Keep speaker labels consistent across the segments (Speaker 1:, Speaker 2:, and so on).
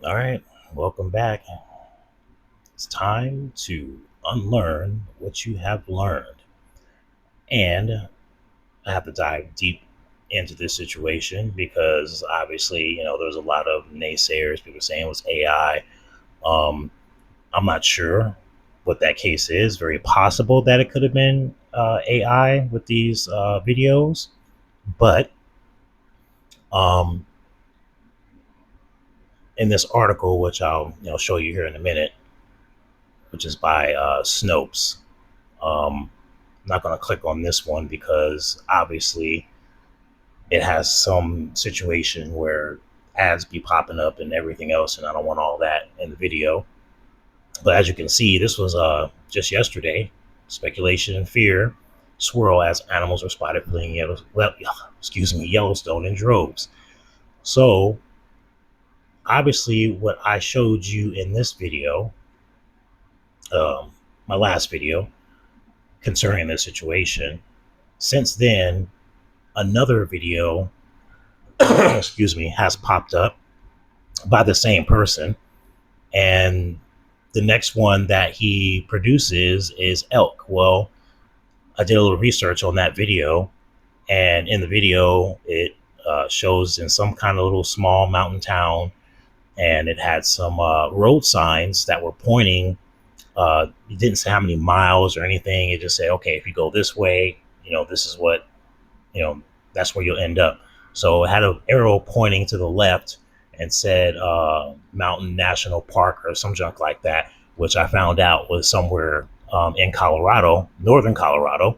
Speaker 1: All right, welcome back. It's time to unlearn what you have learned. And I have to dive deep into this situation because obviously, there's a lot of naysayers, people saying it was AI. Um, I'm not sure what that case is. Very possible that it could have been AI with these videos, but um, in this article, which I'll show you here in a minute, which is by Snopes. I'm not going to click on this one because obviously it has some situation where ads be popping up and everything else, and I don't want all that in the video. But as you can see, this was just yesterday. Speculation and fear swirl as animals are spotted fleeing Yellowstone in droves. So obviously, what I showed you in this video, um, my last video concerning this situation, since then another video excuse me, has popped up by the same person. And the next one that he produces is elk. Well, I did a little research on that video, and in the video, it shows in some kind of little small mountain town, and it had some road signs that were pointing. It didn't say how many miles or anything. It just said, okay, if you go this way, this is what you know, that's where you'll end up. So it had an arrow pointing to the left and said Mountain National Park or some junk like that, which I found out was somewhere in Colorado, northern Colorado,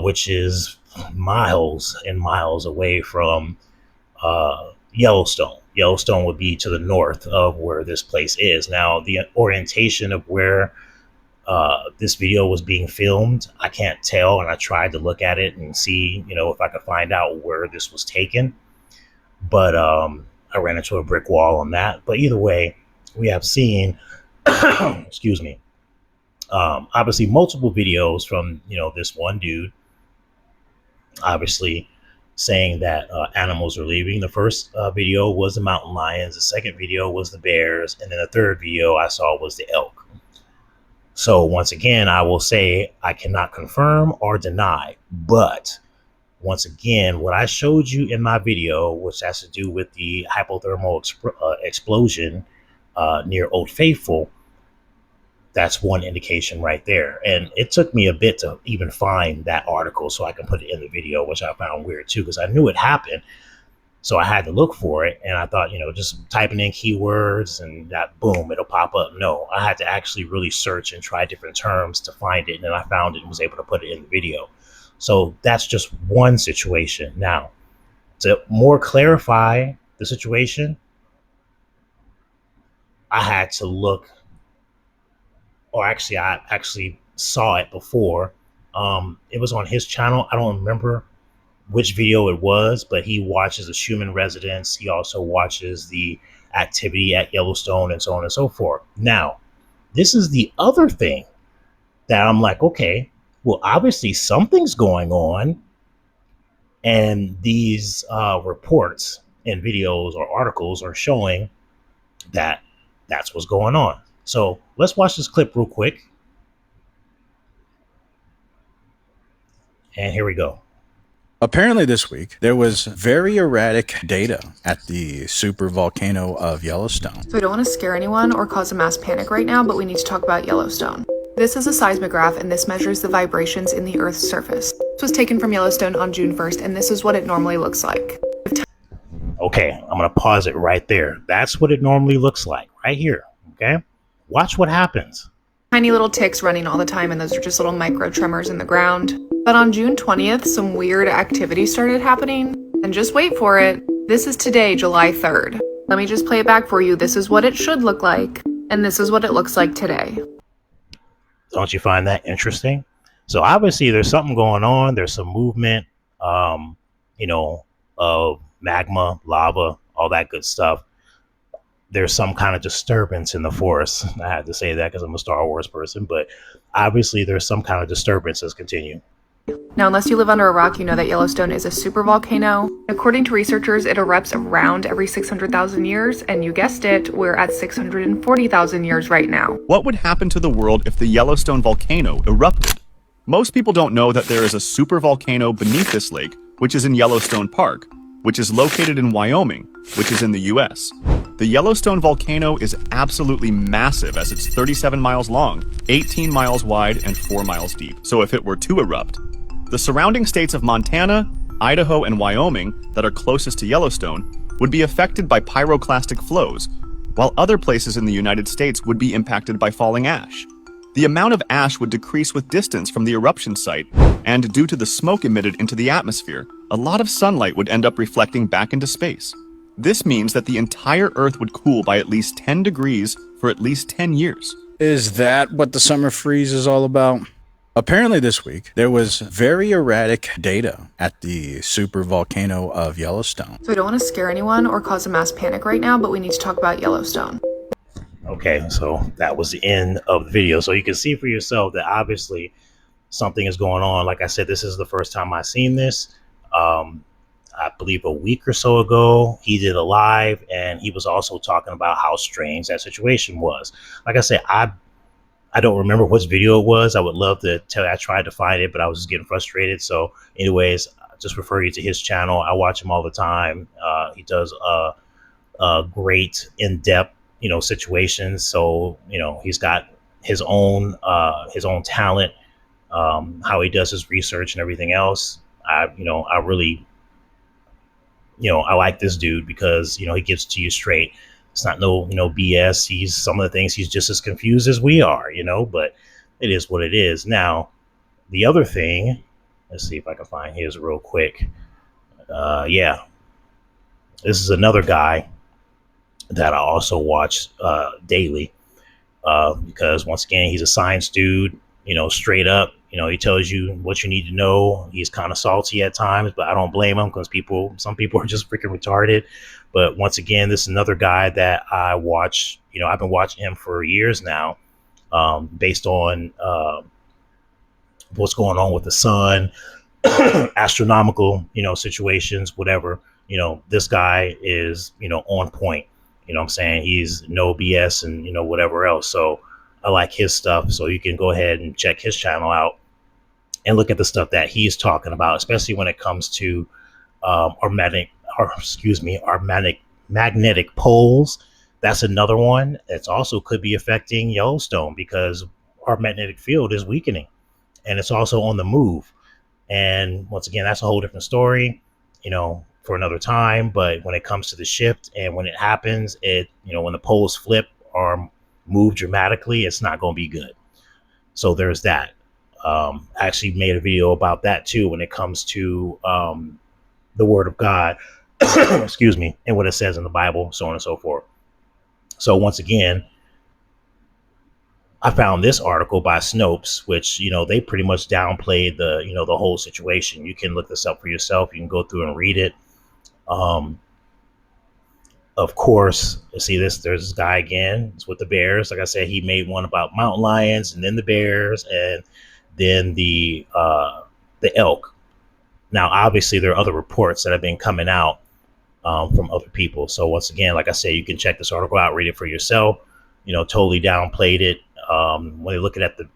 Speaker 1: which is miles and miles away from Yellowstone. Yellowstone would be to the north of where this place is. Now, the orientation of where this video was being filmed, I can't tell, and I tried to look at it and see, if I could find out where this was taken, but I ran into a brick wall on that. But either way, we have seen, excuse me, obviously multiple videos from this one dude, obviously saying that animals are leaving. The first video was the mountain lions, the second video was the bears, and then the third video I saw was the elk. So once again, I will say I cannot confirm or deny, but once again, what I showed you in my video, which has to do with the hypothermal explosion near Old Faithful, that's one indication right there. And it took me a bit to even find that article so I can put it in the video, which I found weird too, because I knew it happened. So I had to look for it, and I thought, just typing in keywords and that, boom, it'll pop up. No, I had to actually really search and try different terms to find it, and then I found it and was able to put it in the video. So that's just one situation. Now, to more clarify the situation, I had to look, or actually, I actually saw it before. It was on his channel. I don't remember which video it was, but he watches the Schumann residence. He also watches the activity at Yellowstone and so on and so forth. Now, this is the other thing that I'm like, okay, well, obviously something's going on. And these reports and videos or articles are showing that that's what's going on. So let's watch this clip real quick. And here we go.
Speaker 2: Apparently this week, there was very erratic data at the super volcano of Yellowstone.
Speaker 3: So I don't want to scare anyone or cause a mass panic right now, but we need to talk about Yellowstone. This is a seismograph, and this measures the vibrations in the Earth's surface. This was taken from Yellowstone on June 1st, and this is what it normally looks like.
Speaker 1: Okay, I'm going to pause it right there. That's what it normally looks like, right here, okay? Watch what happens.
Speaker 3: Tiny little ticks running all the time, and those are just little micro tremors in the ground. But on June 20th, some weird activity started happening. And just wait for it. This is today, July 3rd. Let me just play it back for you. This is what it should look like. And this is what it looks like today.
Speaker 1: Don't you find that interesting? So obviously there's something going on. There's some movement, of magma, lava, all that good stuff. There's some kind of disturbance in the forest. I had to say that because I'm a Star Wars person, but obviously there's some kind of disturbance that's continuing.
Speaker 3: Now, unless you live under a rock, you know that Yellowstone is a supervolcano. According to researchers, it erupts around every 600,000 years, and you guessed it, we're at 640,000 years right now.
Speaker 4: What would happen to the world if the Yellowstone volcano erupted? Most people don't know that there is a supervolcano beneath this lake, which is in Yellowstone Park, which is located in Wyoming, which is in the US. The Yellowstone volcano is absolutely massive, as it's 37 miles long, 18 miles wide, and 4 miles deep. So if it were to erupt, the surrounding states of Montana, Idaho, and Wyoming that are closest to Yellowstone would be affected by pyroclastic flows, while other places in the United States would be impacted by falling ash. The amount of ash would decrease with distance from the eruption site, and due to the smoke emitted into the atmosphere, a lot of sunlight would end up reflecting back into space. This means that the entire Earth would cool by at least 10 degrees for at least 10 years.
Speaker 2: Is that what the summer freeze is all about? Apparently this week, there was very erratic data at the supervolcano of Yellowstone.
Speaker 3: So I don't want to scare anyone or cause a mass panic right now, but we need to talk about Yellowstone.
Speaker 1: Okay, so that was the end of the video. So you can see for yourself that obviously something is going on. Like I said, this is the first time I've seen this. I believe a week or so ago, he did a live, and he was also talking about how strange that situation was. Like I said, I don't remember which video it was. I would love to tell you. I tried to find it, but I was just getting frustrated. So anyways, I just refer you to his channel. I watch him all the time. He does a great in-depth, situations. So, he's got his own talent, how he does his research and everything else. I really, I like this dude because, he gives it to you straight. It's not no BS. Some of the things he's just as confused as we are, but it is what it is. Now, the other thing, let's see if I can find his real quick. Yeah, this is another guy that I also watch daily because once again, he's a science dude, straight up. He tells you what you need to know. He's kind of salty at times, but I don't blame him because some people are just freaking retarded. But once again, this is another guy that I watch. I've been watching him for years now, based on what's going on with the sun, astronomical, situations, whatever. This guy is, on point. I'm saying? He's no BS and, whatever else. So I like his stuff. So you can go ahead and check his channel out and look at the stuff that he's talking about, especially when it comes to our magnetic poles. That's another one that's also could be affecting Yellowstone because our magnetic field is weakening and it's also on the move. And once again, that's a whole different story, for another time. But when it comes to the shift and when it happens, when the poles flip or move dramatically, it's not going to be good. So there's that. I actually made a video about that too when it comes to the Word of God, excuse me, and what it says in the Bible, so on and so forth. So once again, I found this article by Snopes, which, they pretty much downplayed the whole situation. You can look this up for yourself. You can go through and read it. Of course, see there's this guy again. It's with the bears. Like I said, he made one about mountain lions and then the bears and then the elk. Now, obviously, there are other reports that have been coming out from other people. So once again, like I said, you can check this article out, read it for yourself. Totally downplayed it. When they're looking at the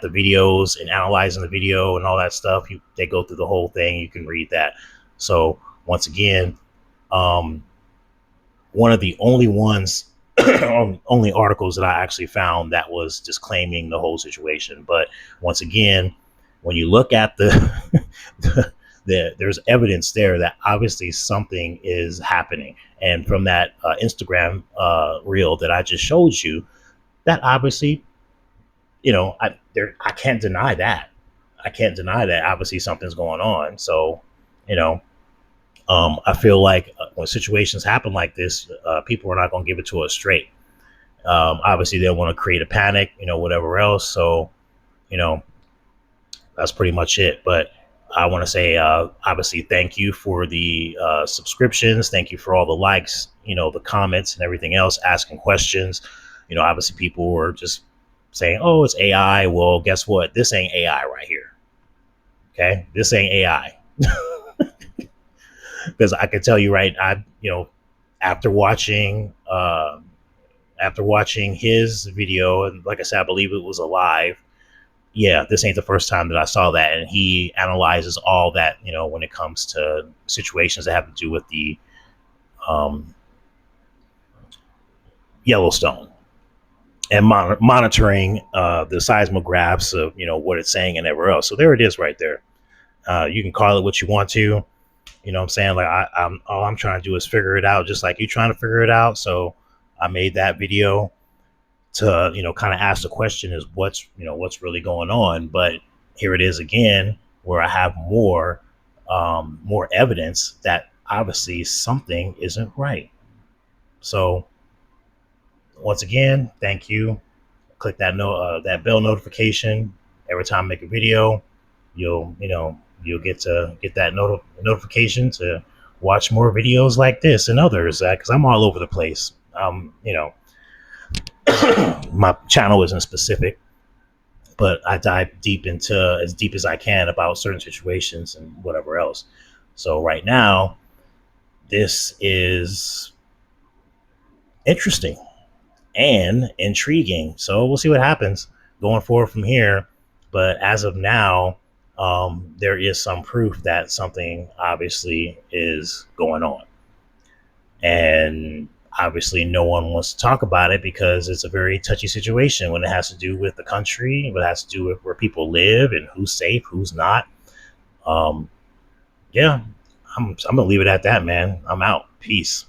Speaker 1: videos and analyzing the video and all that stuff, they go through the whole thing. You can read that. So once again, one of the only only articles that I actually found that was disclaiming the whole situation. But once again, when you look at there's evidence there that obviously something is happening. And from that Instagram reel that I just showed you, that obviously, I can't deny that. I can't deny that obviously something's going on. So, I feel like when situations happen like this, people are not going to give it to us straight. Obviously, they want to create a panic, whatever else. So, that's pretty much it. But I want to say, obviously, thank you for the subscriptions. Thank you for all the likes, the comments and everything else, asking questions. Obviously, people were just saying, oh, it's AI. Well, guess what? This ain't AI right here. Okay, this ain't AI. because I can tell you right, after watching his video, and like I said, I believe it was a live. Yeah, this ain't the first time that I saw that, and he analyzes all that, when it comes to situations that have to do with the um, Yellowstone and monitoring the seismographs of what it's saying and everywhere else. So there it is, right there. You can call it what you want to. You know what I'm saying? Like I'm all I'm trying to do is figure it out, just like you trying to figure it out. So I made that video to kind of ask the question is what's really going on. But here it is again, where I have more evidence that obviously something isn't right. So once again, thank you. Click that bell notification every time I make a video. You'll get that notification to watch more videos like this and others, because I'm all over the place. My channel isn't specific, but I dive as deep as I can about certain situations and whatever else. So right now, this is interesting and intriguing. So we'll see what happens going forward from here. But as of now, there is some proof that something obviously is going on. And obviously, no one wants to talk about it because it's a very touchy situation when it has to do with the country, what has to do with where people live and who's safe, who's not. Um, yeah, I'm going to leave it at that, man. I'm out. Peace.